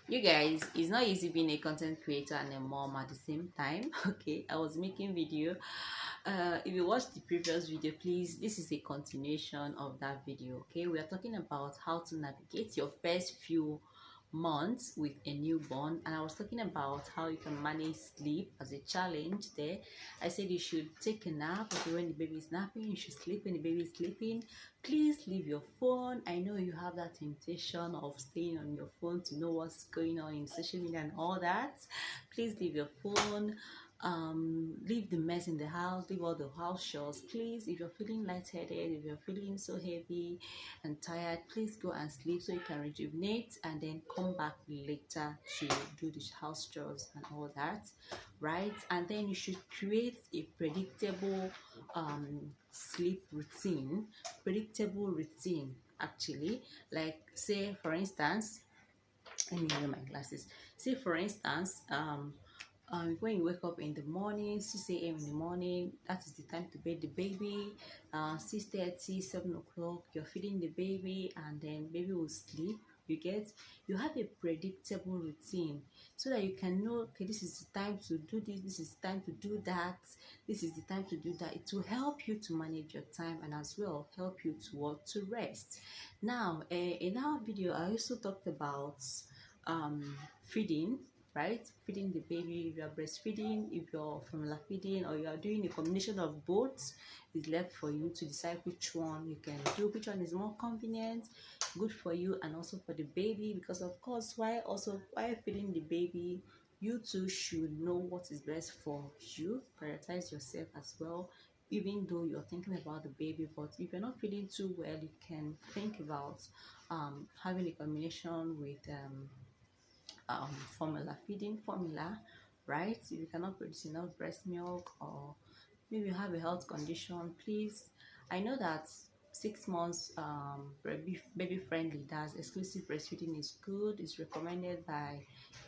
You guys, it's not easy being a content creator and a mom at the same time. Okay, I was making video. If you watched the previous video, please, this is a continuation of that video. Okay, we are talking about how to navigate your first few months with a newborn, and I was talking about how you can manage sleep as a challenge there. I said you should take a nap. Okay, when the baby is napping, you should sleep when the baby is sleeping. Please leave your phone. I know you have that temptation of staying on your phone to know what's going on in social media and all that. Please leave your phone. Leave the mess in the house, leave all the house chores. Please, if you're feeling lightheaded, if you're feeling so heavy and tired, please go and sleep so you can rejuvenate and then come back later to do the house chores and all that, right? And then you should create a predictable sleep routine, actually. Like, say for instance, let me wear my glasses. Say for instance, when you wake up in the morning, 6 a.m. in the morning, that is the time to bathe the baby. 6:30, 7 o'clock, you're feeding the baby, and then baby will sleep. You have a predictable routine so that you can know, okay, this is the time to do this is the time to do that, this is the time to do that. It will help you to manage your time and as well help you to rest. Now, in our video, I also talked about feeding, right? Feeding the baby. If you are breastfeeding, if you're formula feeding, or you are doing a combination of both, it's left for you to decide which one you can do, which one is more convenient, good for you and also for the baby. Because of course, while feeding the baby, you too should know what is best for you. Prioritize yourself as well, even though you're thinking about the baby. But if you're not feeling too well, you can think about having a combination with feeding formula, right? If you cannot produce enough breast milk, or maybe you have a health condition, please, I know that 6 months baby friendly, that's exclusive breastfeeding, is good. It's recommended by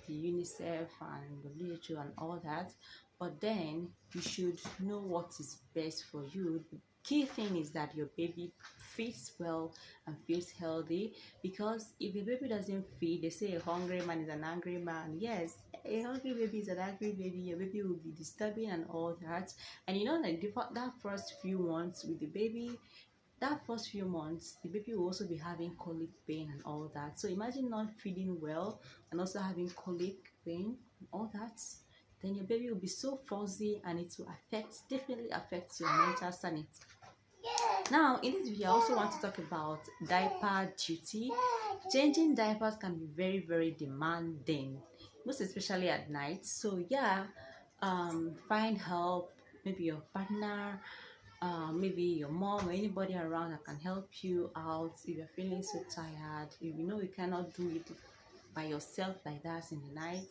the UNICEF and WHO and all that. But then you should know what is best for you. The key thing is that your baby feeds well and feels healthy, because if the baby doesn't feed, they say a hungry man is an angry man. Yes, a hungry baby is an angry baby. Your baby will be disturbing and all that. And you know that that first few months with the baby, that first few months, the baby will also be having colic pain and all that. So imagine not feeding well and also having colic pain and all that. Then your baby will be so fuzzy, and it will definitely affect your mental sanity. Now, in this video, I also want to talk about diaper duty. Changing diapers can be very, very demanding, most especially at night. So yeah, find help, maybe your partner, maybe your mom or anybody around that can help you out if you're feeling so tired, if you know you cannot do it by yourself like that in the night.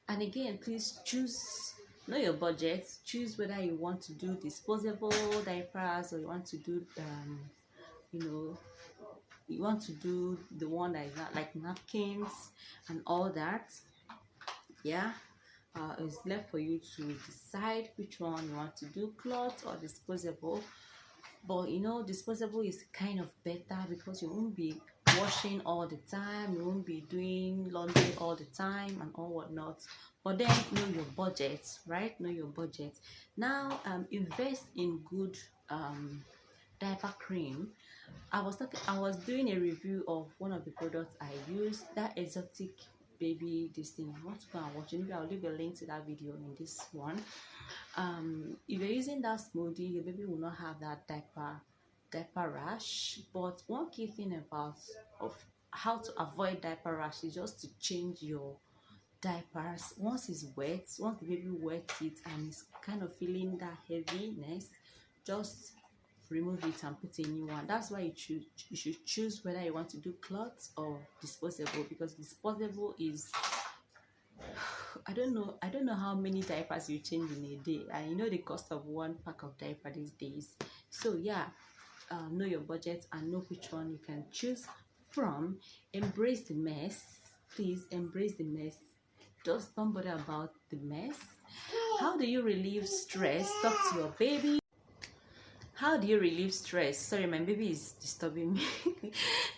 And again, please know your budget. Choose whether you want to do disposable diapers, or you want to do you know you want to do the one that is not like napkins and all that. Yeah, it's left for you to decide which one you want to do, cloth or disposable. But you know, disposable is kind of better because you won't be washing all the time, you won't be doing laundry all the time and all whatnot. But then know your budget, right? Know your budget. Now, invest in good diaper cream. I was doing a review of one of the products I used, that exotic baby this thing. I want to go and watch it. Maybe I'll leave a link to that video in this one. If you're using that smoothie, your baby will not have that diaper rash. But one key thing about of how to avoid diaper rash is just to change your diapers once the baby wets it and is kind of feeling that heaviness. Just remove it and put a new one. That's why you should choose whether you want to do cloth or disposable, because disposable is, I don't know how many diapers you change in a day, and you know the cost of one pack of diaper these days. So yeah, know your budget and know which one you can choose from. Embrace the mess. Please embrace the mess. Just don't bother about the mess. How do you relieve stress? Talk to your baby. How do you relieve stress? Sorry, my baby is disturbing me.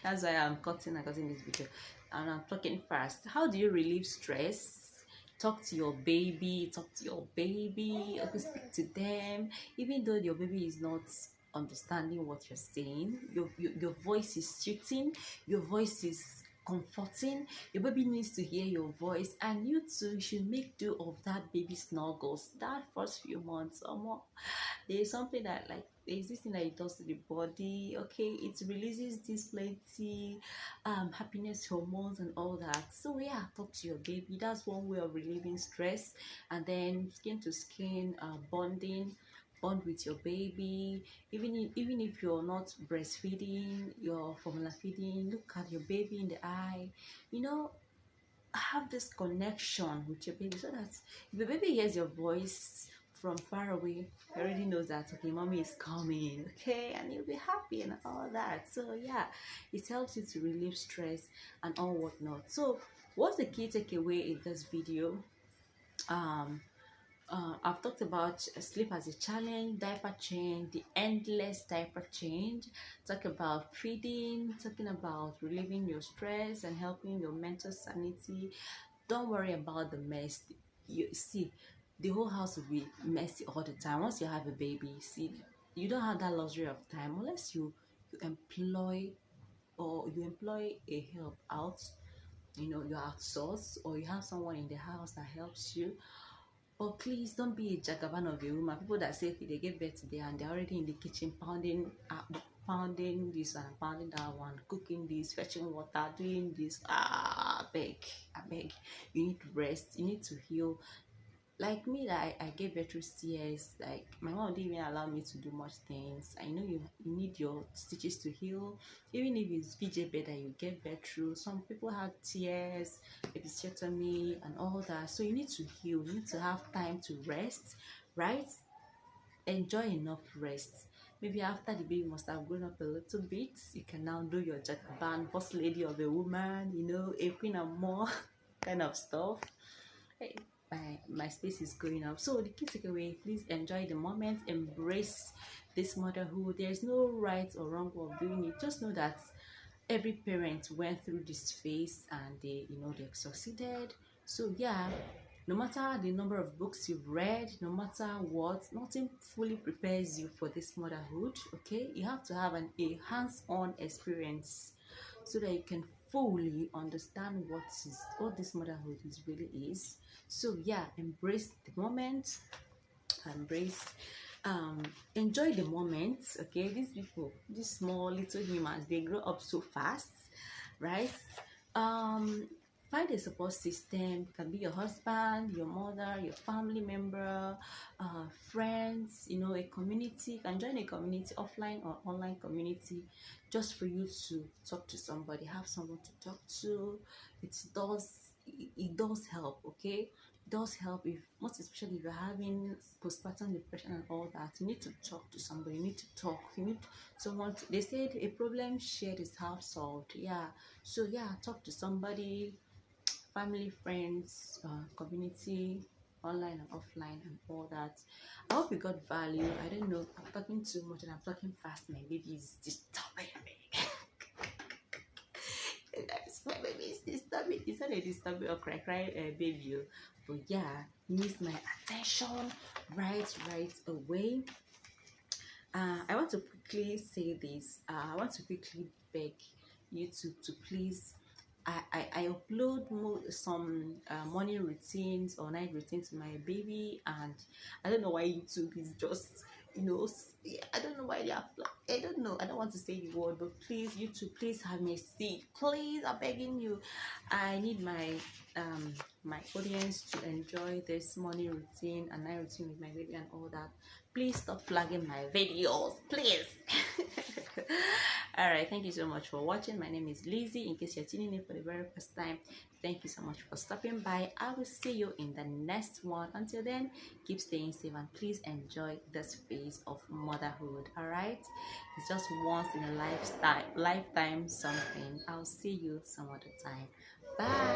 That's why I'm cutting this video. and I'm talking fast. How do you relieve stress? Talk to your baby, talk to your baby, okay, speak to them. Even though your baby is not understanding what you're saying, your voice is soothing, your voice is comforting. Your baby needs to hear your voice, and you too should make do of that baby snuggles that first few months or more. There's something that, like, there's this thing that it does to the body. Okay, it releases this plenty happiness hormones and all that. So yeah, talk to your baby. That's one way of relieving stress. And then skin to skin bonding, bond with your baby. Even if you're not breastfeeding, you're formula feeding, look at your baby in the eye, you know, have this connection with your baby, so that if the baby hears your voice from far away, he already knows that, okay, mommy is coming, okay, and you'll be happy and all that. So yeah, it helps you to relieve stress and all whatnot. So what's the key takeaway in this video? um I've talked about sleep as a challenge, diaper change, the endless diaper change, talk about feeding, talking about relieving your stress and helping your mental sanity. Don't worry about the mess. You see, the whole house will be messy all the time. Once you have a baby, see, you don't have that luxury of time unless you employ, or you employ a help out. You know, you outsource, or you have someone in the house that helps you. But please don't be a jagaban of a woman. People that say they get birth today and they're already in the kitchen pounding this one, pounding that one, cooking this, fetching water, doing this. I beg. You need to rest. You need to heal. Like me, that I gave birth through CS. Like my mom didn't even allow me to do much things. I know you need your stitches to heal. Even if it's VJ bed that you get birth through, some people have tears, episiotomy and all that. So you need to heal. You need to have time to rest, right? Enjoy enough rest. Maybe after the baby must have grown up a little bit, you can now do your jagaban, boss lady of a woman, you know, a queen and more kind of stuff. Hey, my space is going up. So the key takeaway, please enjoy the moment, embrace this motherhood. There's no right or wrong way of doing it. Just know that every parent went through this phase and they succeeded. So yeah, no matter the number of books you've read, no matter what, nothing fully prepares you for this motherhood. Okay, you have to have a hands-on experience so that you can fully understand what this motherhood is really is. So yeah, embrace the moment, embrace enjoy the moment. Okay, these people, these small little humans, they grow up so fast, right? um Find a support system. It can be your husband, your mother, your family member, friends, you know, a community. You can join a community, offline or online community, just for you to talk to somebody, have someone to talk to. It does help. Okay, does help, if most especially if you're having postpartum depression and all that. You need to talk to somebody. You need to talk. You need someone they said a problem shared is half solved. Yeah, so yeah, talk to somebody, family, friends, community, online and offline and all that. I hope you got value. I don't know, I'm talking too much and I'm talking fast. My baby is disturbing me. Guys, my baby is disturbing. It's not a disturbing or cry baby, but yeah, he needs my attention right away. I want to quickly say this. I want to quickly beg YouTube to please. I upload some morning routines or night routines to my baby, and I don't know why YouTube is just, I don't know why they are flat. I don't know. I don't want to say the word, but please, YouTube, please have me see. Please, I'm begging you. I need my audience to enjoy this morning routine and night routine with my baby and all that. Please stop flagging my videos, please. All right, thank you so much for watching. My name is Lizzie. In case you're tuning in for the very first time, thank you so much for stopping by. I will see you in the next one. Until then, keep staying safe and please enjoy this phase of motherhood. All right, it's just once in a lifetime something. I'll see you some other time. Bye.